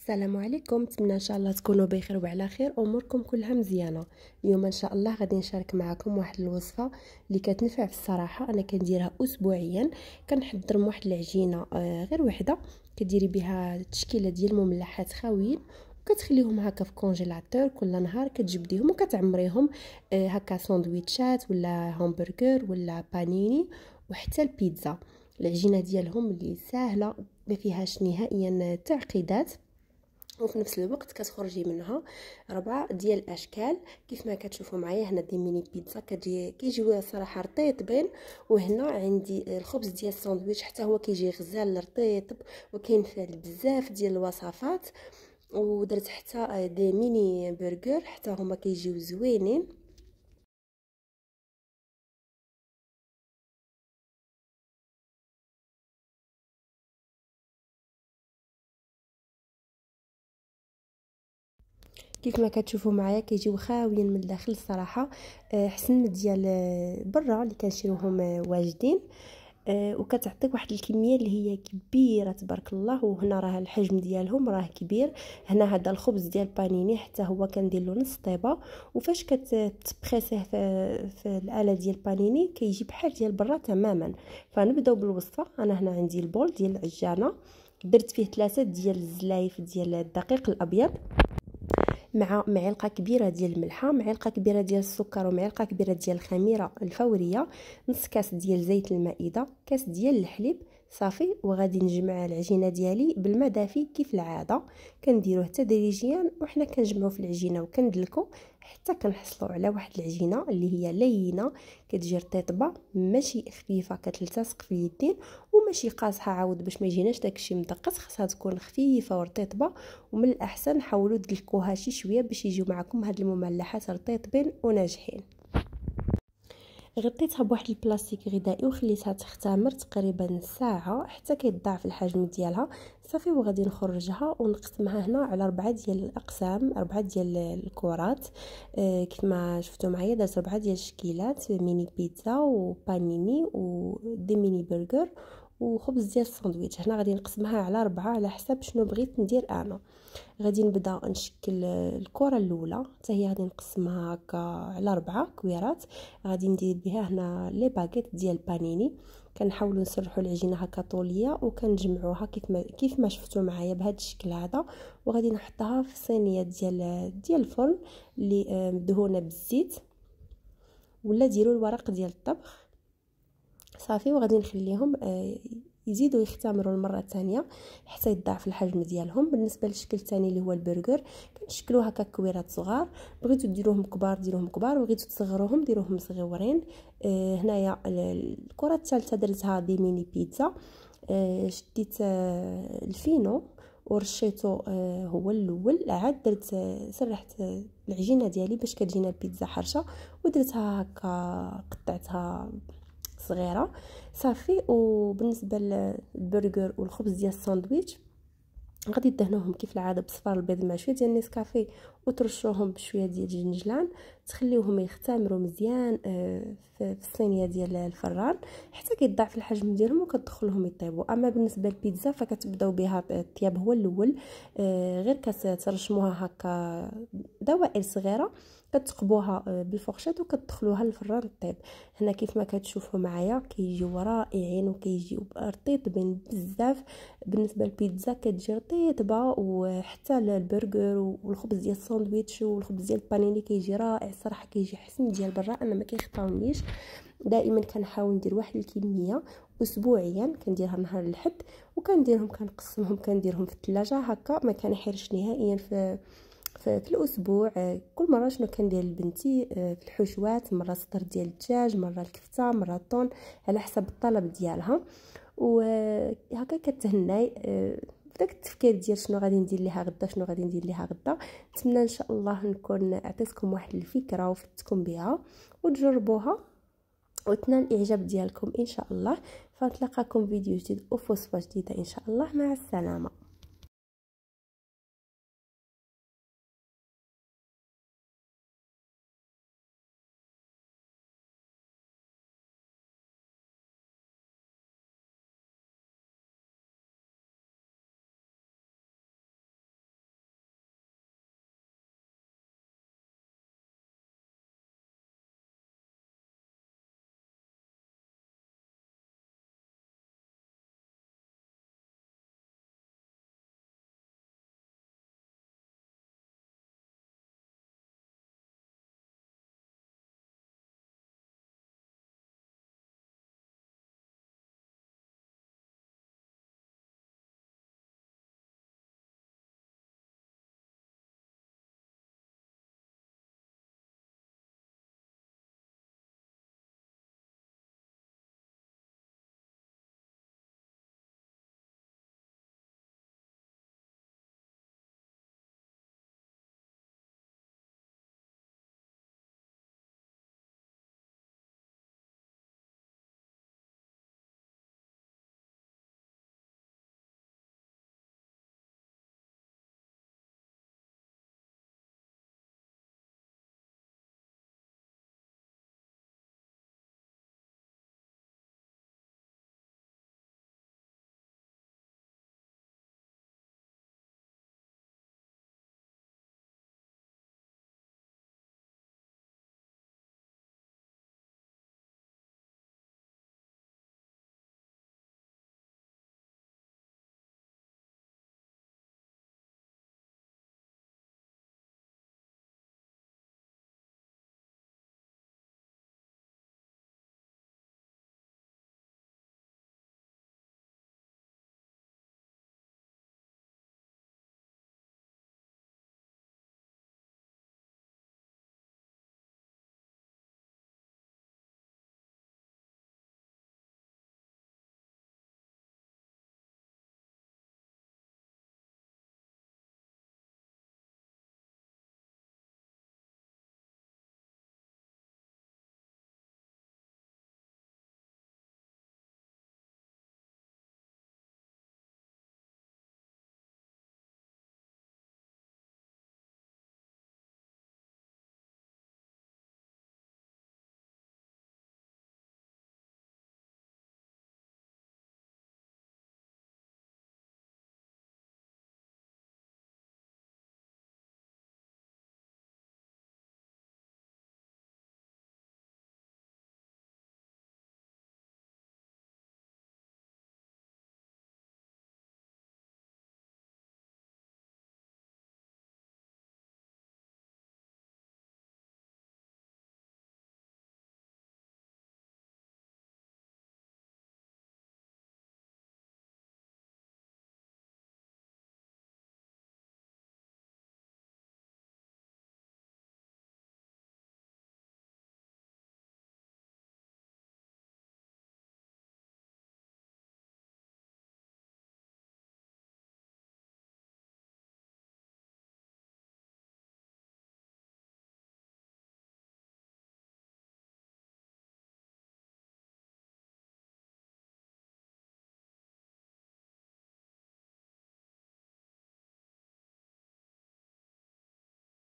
السلام عليكم. نتمنى ان شاء الله تكونوا بخير وعلى خير، اموركم كلها مزيانه. اليوم ان شاء الله غادي نشارك معكم واحد الوصفه اللي كتنفع في الصراحه. انا كنديرها اسبوعيا. كنحضر واحد العجينه غير وحده، كديري بها تشكيله ديال المملحات خاويين وكتخليهم هكا في كونجيلاتور. كل نهار كتجبديهم وكتعمريهم هكا ساندويتشات ولا همبرجر ولا بانيني وحتى البيتزا. العجينه ديالهم اللي سهله ما فيهاش نهائيا تعقيدات، وفي نفس الوقت كتخرجي منها 4 ديال الاشكال كيف ما كتشوفوا معايا. هنا دي ميني بيتزا كيجيو صراحه رطيطبين، وهنا عندي الخبز ديال الساندويتش حتى هو كيجي غزال رطيطب وكينفع بزاف ديال الوصفات. ودرت حتى دي ميني برجر حتى هما كيجيو زوينين. كيف ما كتشوفوا معايا كيجيو خاويين من الداخل الصراحه، حسن ديال برا اللي كنشريوهم واجدين. وكتعطيك واحد الكميه اللي هي كبيره تبارك الله. وهنا راه الحجم ديالهم راه كبير. هنا هذا الخبز ديال بانيني حتى هو كندير له نص طيبه، وفاش كتبريسيه في الاله ديال بانيني كيجي بحال ديال برا تماما. فنبداو بالوصفه. انا هنا عندي البول ديال العجانه، درت فيه 3 ديال الزلايف ديال الدقيق الابيض مع معلقه كبيره ديال الملحه، معلقه كبيره ديال السكر، ومعلقه كبيره ديال الخميره الفوريه، نص كاس ديال زيت المائده، كاس ديال الحليب صافي. وغادي نجمع العجينه ديالي بالماء دافي كيف العاده. كنديروه تدريجيا وحنا كنجمعوا في العجينه وكندلكو حتى كنحصلوا على واحد العجينه اللي هي لينه، كتجي رطيبه ماشي خفيفه كتلتصق في اليدين، وماشي قاصحه عاود باش ما يجيناش داكشي مدقس. خاصها تكون خفيفه ورطيبه، ومن الاحسن حاولوا تدلكوها شي شويه باش يجيو معكم هاد المملحات رطيبين وناجحين. غطيتها بواحد البلاستيك غذائي وخليتها تختمر تقريبا ساعه حتى كيتضاعف الحجم ديالها صافي. وغادي نخرجها ونقسمها هنا على 4 ديال الاقسام، 4 ديال الكرات. كيف ما شفتوا معايا درت 4 ديال الشكيلات، ميني بيتزا وبانيني ودي ميني برجر وخبز ديال الساندويتش. هنا غادي نقسمها على 4 على حسب شنو بغيت ندير انا. غادي نبدا نشكل الكره الاولى حتى هي غادي نقسمها هكا على 4 كويرات. غادي ندير بها هنا لي باغيت ديال بانيني. كنحاولوا نسرحوا العجينه هكا طوليه وكنجمعوها كيف ما شفتوا معايا بهذا الشكل هذا. وغادي نحطها في صينيه ديال الفرن اللي مدهونه بالزيت، ولا ديروا الورق ديال الطبخ صافي. وغادي نخليهم يزيدوا يختمروا المره الثانيه حتى يضاعف الحجم ديالهم. بالنسبه للشكل الثاني اللي هو البرجر كنشكلوه هكا كويرات صغار، بغيتو ديروهم كبار ديروهم كبار، بغيتو تصغروهم ديروهم صغيورين. هنايا الكره الثالثه درتها دي ميني بيتزا. شديت الفينو ورشيته هو الاول، عاد درت سرحت العجينه ديالي باش كتجينا البيتزا حرشه، ودرتها هكا قطعتها صغيره صافي. وبالنسبه للبرجر والخبز ديال الساندويتش غادي دهنوهم كيف العاده بصفار البيض مع شويه ديال النسكافيه وترشوهم بشويه ديال الجنجلان، تخليوهم يختمروا مزيان في الصينيه ديال الفران حتى كيضاعف الحجم ديالهم وكتدخلهم يطيبوا. اما بالنسبه للبيتزا فكتبداو بها الطياب هو الاول، غير كترشموها هكا دوائر صغيره، كتقبوها بالفرشات وكتدخلوها للفران طيب. هنا كيف ما كتشوفوا معايا كيجيو رائعين وكيجيو رطيبين بزاف. بالنسبه للبيتزا كتجي رطيبه، وحتى البرجر والخبز ديال الساندويتش والخبز ديال البانيني كيجي رائع الصراحه، كيجي حسن ديال برا. انا ما كيخطاونيش، دائما كنحاول ندير واحد الكميه اسبوعيا، كنديرها نهار الاحد وكنديرهم كنقسمهم كنديرهم في الثلاجه هكا ما كنحرش نهائيا في الاسبوع. كل مره شنو كندير لبنتي في الحشوات، مره صدر ديال الدجاج، مره الكفته، مره الطون، على حسب الطلب ديالها. وهكا كتهناي بداك التفكير ديال شنو غادي ندير ليها غدا شنو غادي ندير ليها غدا. نتمنى ان شاء الله نكون عطيتكم واحد الفكره وفدتكم بها وتجربوها وتنال الاعجاب ديالكم ان شاء الله. فنتلاقاكم فيديو جديد وفوصفه جديده ان شاء الله. مع السلامه.